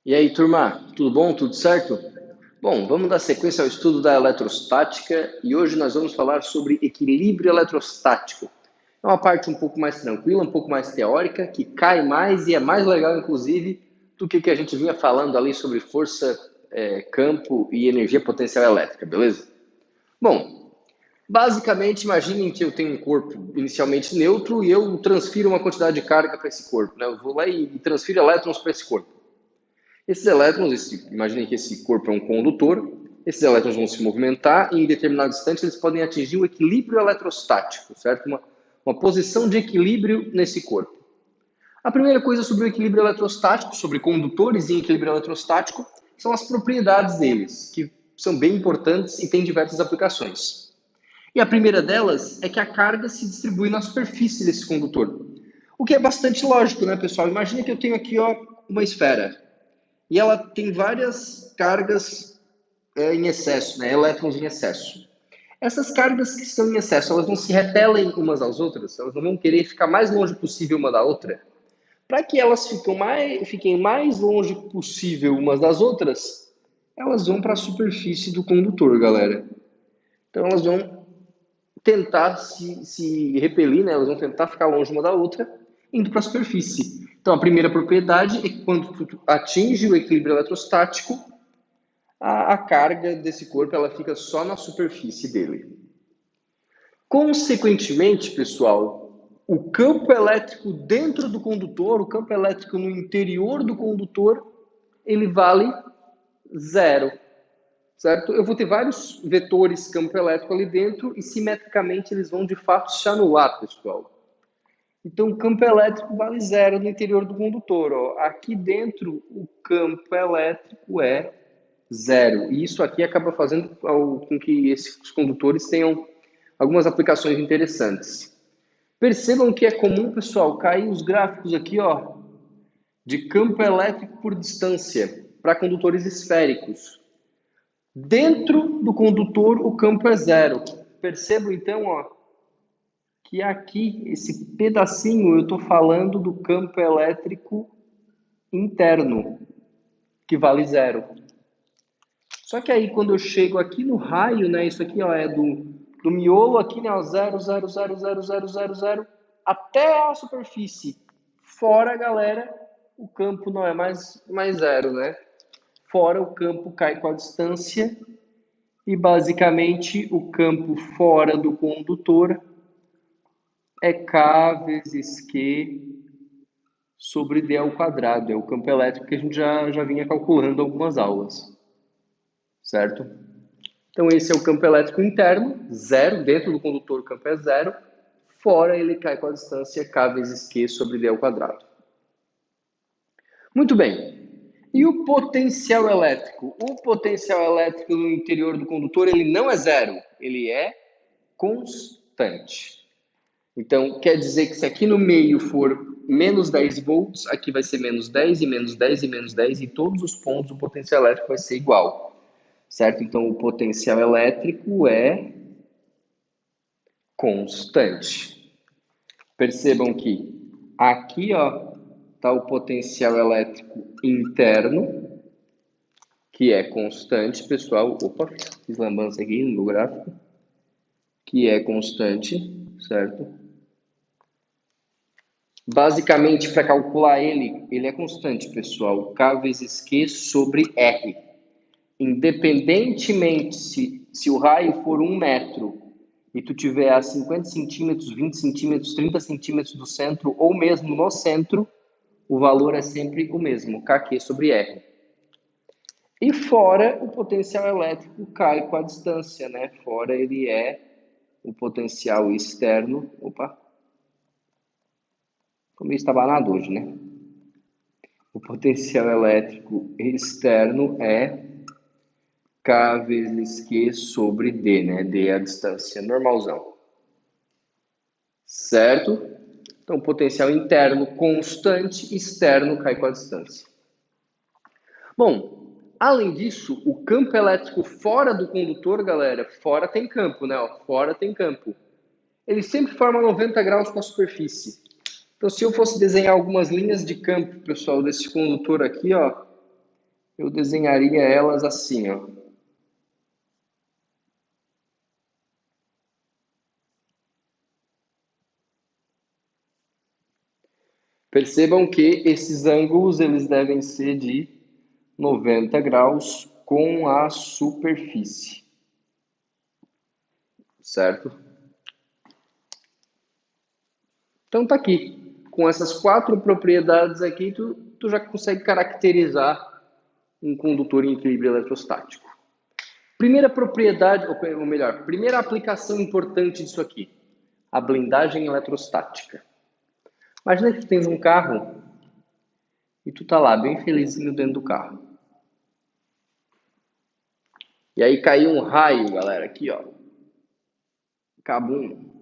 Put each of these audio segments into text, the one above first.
E aí, turma, tudo bom? Tudo certo? Bom, vamos dar sequência ao estudo da eletrostática e hoje nós vamos falar sobre equilíbrio eletrostático. É uma parte um pouco mais tranquila, um pouco mais teórica, que cai mais e é mais legal, inclusive, do que a gente vinha falando ali sobre força, campo e energia potencial elétrica, beleza? Bom, basicamente, imaginem que eu tenho um corpo inicialmente neutro e eu transfiro uma quantidade de carga para esse corpo, né? Eu vou lá e transfiro elétrons para esse corpo. Esses elétrons, imaginem que esse corpo é um condutor, esses elétrons vão se movimentar e em determinado instante eles podem atingir o equilíbrio eletrostático, certo? Uma posição de equilíbrio nesse corpo. A primeira coisa sobre o equilíbrio eletrostático, sobre condutores em equilíbrio eletrostático, são as propriedades deles, que são bem importantes e têm diversas aplicações. E a primeira delas é que a carga se distribui na superfície desse condutor. O que é bastante lógico, né, pessoal? Imagina que eu tenho aqui uma esfera e ela tem várias cargas em excesso, né? Elétrons em excesso. Essas cargas que estão em excesso, elas não se repelem umas às outras, elas não vão querer ficar mais longe possível uma da outra. Para que elas fiquem mais longe possível umas das outras, elas vão para a superfície do condutor, galera. Então elas vão tentar se repelir, né? Elas vão tentar ficar longe uma da outra, indo para a superfície. Então, a primeira propriedade é que quando tu atinge o equilíbrio eletrostático, a carga desse corpo ela fica só na superfície dele. Consequentemente, pessoal, o campo elétrico dentro do condutor, o campo elétrico no interior do condutor, ele vale zero, certo? Eu vou ter vários vetores campo elétrico ali dentro e simetricamente eles vão de fato se anular, pessoal. Então, o campo elétrico vale zero no interior do condutor. Ó. Aqui dentro, o campo elétrico é zero. E isso aqui acaba fazendo com que esses condutores tenham algumas aplicações interessantes. Percebam que é comum, pessoal, cair os gráficos aqui, ó, de campo elétrico por distância para condutores esféricos. Dentro do condutor, o campo é zero. Percebam, então, ó, que aqui, esse pedacinho, eu estou falando do campo elétrico interno, que vale zero. Só que aí, quando eu chego aqui no raio, né, isso aqui ó, é do miolo aqui, né, 0,0000000, até a superfície. Fora, galera, o campo não é mais zero, né? Fora, o campo cai com a distância e, basicamente, o campo fora do condutor é K vezes Q sobre D ao quadrado. É o campo elétrico que a gente já vinha calculando algumas aulas, certo? Então, esse é o campo elétrico interno, zero. Dentro do condutor, o campo é zero. Fora, ele cai com a distância K vezes Q sobre D ao quadrado. Muito bem. E o potencial elétrico? O potencial elétrico no interior do condutor, ele não é zero. Ele é constante. Então, quer dizer que se aqui no meio for menos 10 volts, aqui vai ser menos 10 e menos 10 e menos 10, e todos os pontos o potencial elétrico vai ser igual. Certo? Então, o potencial elétrico é constante. Percebam que aqui está o potencial elétrico interno, que é constante, pessoal. Opa, fiz lambança aqui no meu gráfico. Que é constante, certo? Basicamente, para calcular ele é constante, pessoal. K vezes Q sobre R. Independentemente se o raio for 1 metro e tu tiver a 50 centímetros, 20 centímetros, 30 centímetros do centro ou mesmo no centro, o valor é sempre o mesmo, kq sobre r. E fora, o potencial elétrico cai com a distância, né? Fora ele é o potencial externo. Opa! Como meio estabanado hoje, né? O potencial elétrico externo é K vezes Q sobre D, né? D é a distância, normalzão. Certo? Então, potencial interno constante, externo cai com a distância. Bom, além disso, o campo elétrico fora do condutor, galera, fora tem campo, né? Fora tem campo. Ele sempre forma 90 graus com a superfície. Então, se eu fosse desenhar algumas linhas de campo, pessoal, desse condutor aqui, ó, eu desenharia elas assim, ó. Percebam que esses ângulos eles devem ser de 90 graus com a superfície, certo? Então tá aqui. Com essas 4 propriedades aqui, tu já consegue caracterizar um condutor em equilíbrio eletrostático. Primeira propriedade, ou melhor, primeira aplicação importante disso aqui, a blindagem eletrostática. Imagina que tu tens um carro e tu tá lá bem felizinho dentro do carro. E aí caiu um raio, galera, aqui ó, cabum,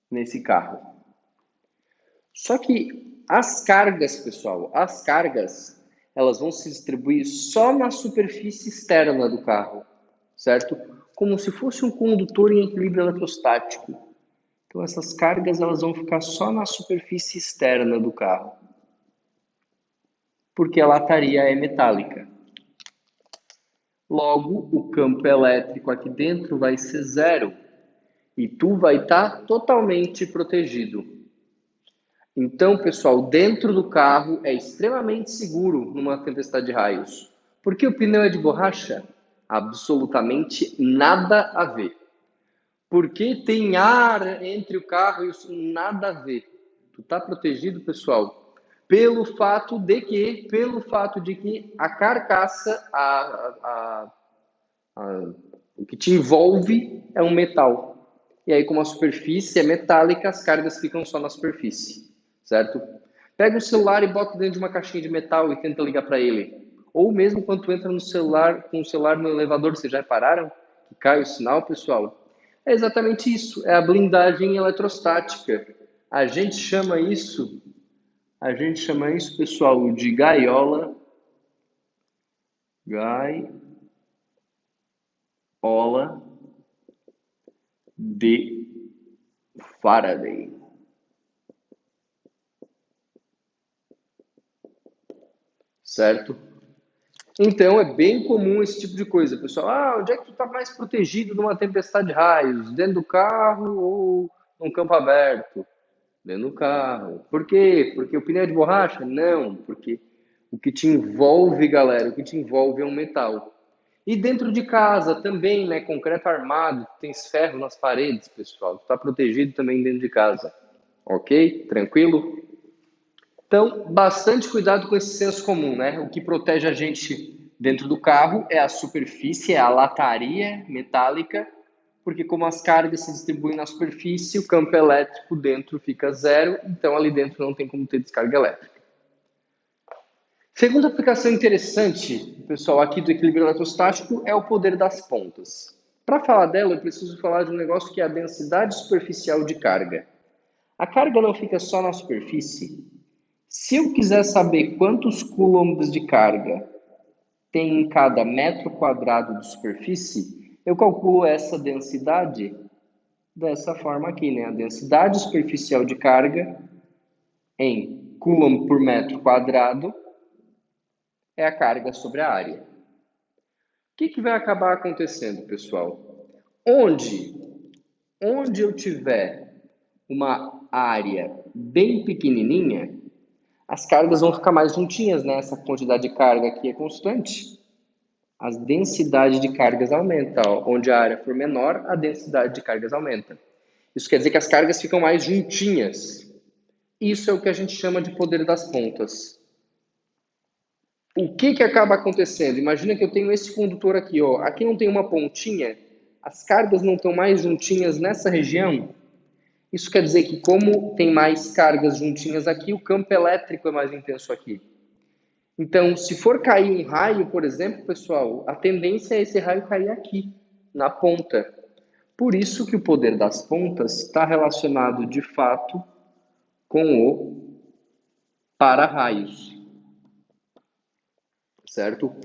nesse carro. Só que as cargas, pessoal, as cargas, elas vão se distribuir só na superfície externa do carro, certo? Como se fosse um condutor em equilíbrio eletrostático. Então essas cargas elas vão ficar só na superfície externa do carro, porque a lataria é metálica. Logo, o campo elétrico aqui dentro vai ser zero e tu vai estar totalmente protegido. Então, pessoal, dentro do carro é extremamente seguro numa tempestade de raios. Por que o pneu é de borracha? Absolutamente nada a ver. Porque tem ar entre o carro e isso nada a ver. Tu tá protegido, pessoal, pelo fato de que a carcaça, o que te envolve é um metal. E aí, como a superfície é metálica, as cargas ficam só na superfície, certo? Pega o celular e bota dentro de uma caixinha de metal e tenta ligar para ele. Ou mesmo quando tu entra no celular, com o celular no elevador, vocês já repararam que cai o sinal, pessoal? É exatamente isso, é a blindagem eletrostática. A gente chama isso, pessoal, de gaiola de Faraday. Certo? Então é bem comum esse tipo de coisa, pessoal. Ah, onde é que tu está mais protegido numa tempestade de raios? Dentro do carro ou num campo aberto? Dentro do carro. Por quê? Porque o pneu é de borracha? Não, porque o que te envolve, galera, o que te envolve é um metal. E dentro de casa também, né? Concreto armado, tens ferro nas paredes, pessoal. Tu está protegido também dentro de casa. Ok? Tranquilo? Então, bastante cuidado com esse senso comum, né? O que protege a gente dentro do carro é a superfície, é a lataria metálica, porque como as cargas se distribuem na superfície, o campo elétrico dentro fica zero, então ali dentro não tem como ter descarga elétrica. Segunda aplicação interessante, pessoal, aqui do equilíbrio eletrostático é o poder das pontas. Para falar dela, eu preciso falar de um negócio que é a densidade superficial de carga. A carga não fica só na superfície. Se eu quiser saber quantos coulombs de carga tem em cada metro quadrado de superfície, eu calculo essa densidade dessa forma aqui, né? A densidade superficial de carga em coulomb por metro quadrado é a carga sobre a área. O que vai acabar acontecendo, pessoal? Onde eu tiver uma área bem pequenininha, as cargas vão ficar mais juntinhas, né? Essa quantidade de carga aqui é constante. A densidade de cargas aumenta. Onde a área for menor, a densidade de cargas aumenta. Isso quer dizer que as cargas ficam mais juntinhas. Isso é o que a gente chama de poder das pontas. O que acaba acontecendo? Imagina que eu tenho esse condutor aqui, ó. Aqui não tem uma pontinha, as cargas não estão mais juntinhas nessa região. Isso quer dizer que como tem mais cargas juntinhas aqui, o campo elétrico é mais intenso aqui. Então, se for cair um raio, por exemplo, pessoal, a tendência é esse raio cair aqui, na ponta. Por isso que o poder das pontas está relacionado, de fato, com o para-raios. Certo? O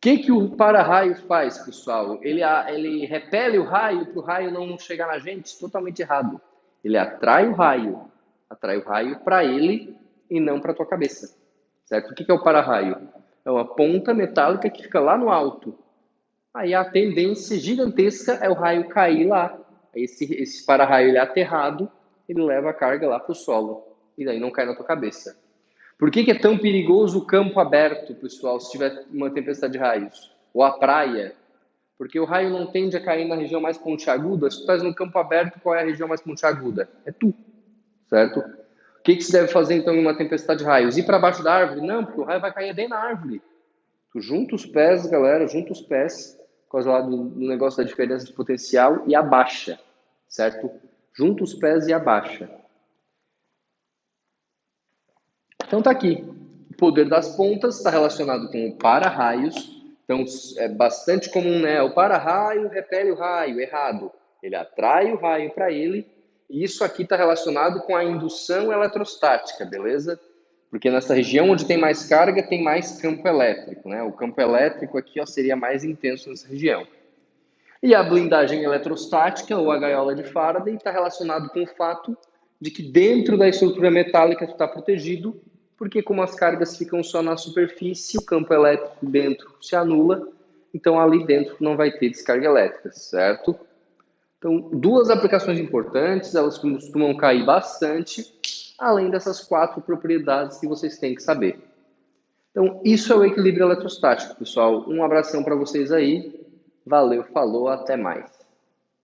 que o para-raio faz, pessoal? Ele repele o raio para o raio não chegar na gente? Totalmente errado. Ele atrai o raio para ele e não para a tua cabeça. certo? O que é o para-raio? É uma ponta metálica que fica lá no alto. Aí a tendência gigantesca é o raio cair lá. Esse para-raio ele é aterrado, ele leva a carga lá para o solo. E daí não cai na tua cabeça. Por que é tão perigoso o campo aberto, pessoal, se tiver uma tempestade de raios? Ou a praia? Porque o raio não tende a cair na região mais pontiaguda. Se tu estás no campo aberto, qual é a região mais pontiaguda? É tu, certo? O que se deve fazer então em uma tempestade de raios? Ir para baixo da árvore? Não, porque o raio vai cair dentro da árvore. Tu junta os pés, galera, junta os pés, por causa lá do negócio da diferença de potencial, e abaixa, certo? Junta os pés e abaixa. Então tá aqui. O poder das pontas está relacionado com o para-raios. Então é bastante comum, né? O para-raio repele o raio, errado. Ele atrai o raio para ele. E isso aqui está relacionado com a indução eletrostática, beleza? Porque nessa região onde tem mais carga, tem mais campo elétrico, né? O campo elétrico aqui ó, seria mais intenso nessa região. E a blindagem eletrostática, ou a gaiola de Faraday, está relacionado com o fato de que dentro da estrutura metálica tu está protegido, porque como as cargas ficam só na superfície, o campo elétrico dentro se anula, então ali dentro não vai ter descarga elétrica, certo? Então, duas aplicações importantes, elas costumam cair bastante, além dessas 4 propriedades que vocês têm que saber. Então, isso é o equilíbrio eletrostático, pessoal. Um abração para vocês aí. Valeu, falou, até mais.